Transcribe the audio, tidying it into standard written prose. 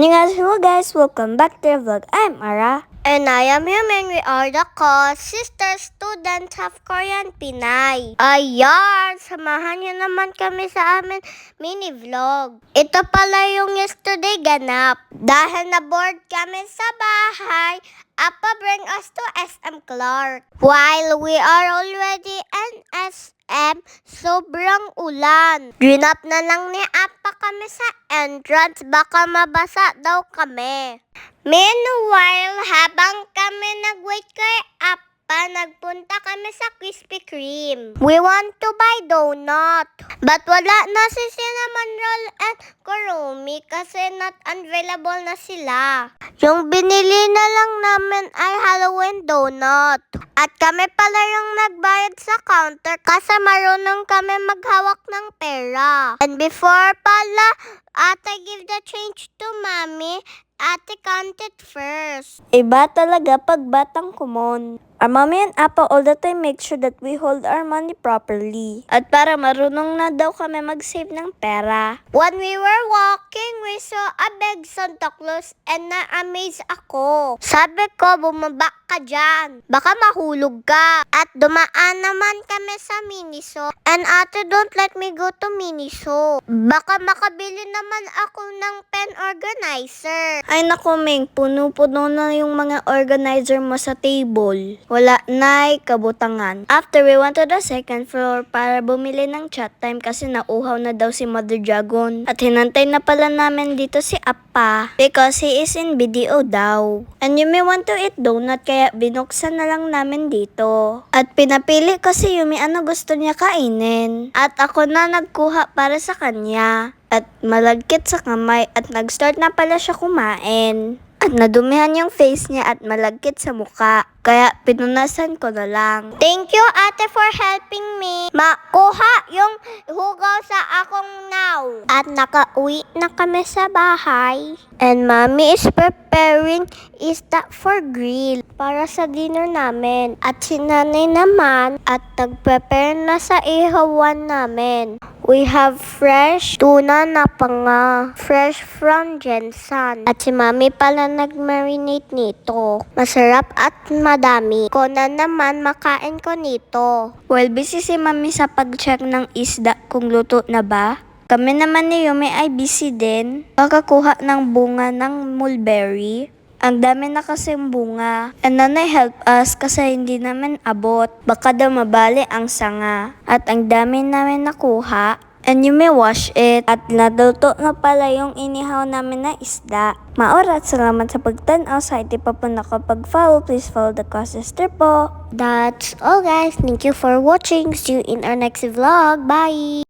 Annyeonghaseyo guys, welcome back to the vlog. I'm Ara. And I am Yumin. We are the co-sister students of Korean Pinay. Ayan, samahan niyo naman kami sa amin mini vlog. Ito pala yung yesterday ganap. Dahil na-bored kami sa bahay, Appa bring us to SM Clark. While we are already in SM, sobrang ulan. Ginap na lang ni Appa kami sa entrance, baka mabasa daw kami. Meanwhile, habang kami nag-wait kay Appa, nagpunta kami sa Krispy Kreme. We want to buy donut. But wala na si cinnamon roll and kurumi kasi not available na sila. Yung binili na lang namin ay Halloween donut. At kami pala yung nagbayad sa counter kasi marunong kami maghawak ng pera. And before pala, ate give the change to mommy, ate counted first. Iba talaga pag batang kumon. Our mommy and Appa all the time make sure that we hold our money properly. At para marunong na daw kami mag-save ng pera. When we were walking, we saw a big Santa Claus and na-amaze ako. Sabi ko, bumaba ka dyan. Baka mahulog ka. At dumaan naman kami sa Miniso. And ate don't let me go to Miniso. Baka makabili naman ako ng pen organizer. Ay naku Ming, puno-puno na yung mga organizer mo sa table. Wala na'y kabutangan. After we went to the second floor para bumili ng chat time kasi nauhaw na daw si Mother Dragon. At hinantay na pala namin dito si Appa because he is in BDO daw. And Yumi want to eat donut kaya binuksan na lang namin dito. At pinapili ko si Yumi ano gusto niya kainin. At ako na nagkuha para sa kanya. At malagkit sa kamay at nag-start na pala siya kumain. At nadumihan yung face niya at malagkit sa muka. Kaya pinunasan ko na lang. Thank you ate for helping me makuha yung hugaw sa akong now. At nakauwi na kami sa bahay. And mommy is preparing isda for grill para sa dinner namin. At si nanay naman at nag-prepare na sa ihawan namin. We have fresh tuna na panga, fresh from Jensen. At si mami pala nag-marinate nito. Masarap at madami. Ko na naman makain ko nito. Well, busy si mami sa pag-check ng isda kung luto na ba. Kami naman ni Yumi ay busy din. Kakakuha ng bunga ng mulberry. Ang dami na kasing bunga. And nanay help us kasi hindi namin abot. Baka daw mabali ang sanga. At ang dami namin nakuha. And you may wash it. At naluto na pala yung inihaw namin na isda. Maorat, salamat sa pagtanaw. Sa hindi pa po nakapag-follow, please follow the co-sister po. That's all guys. Thank you for watching. See you in our next vlog. Bye!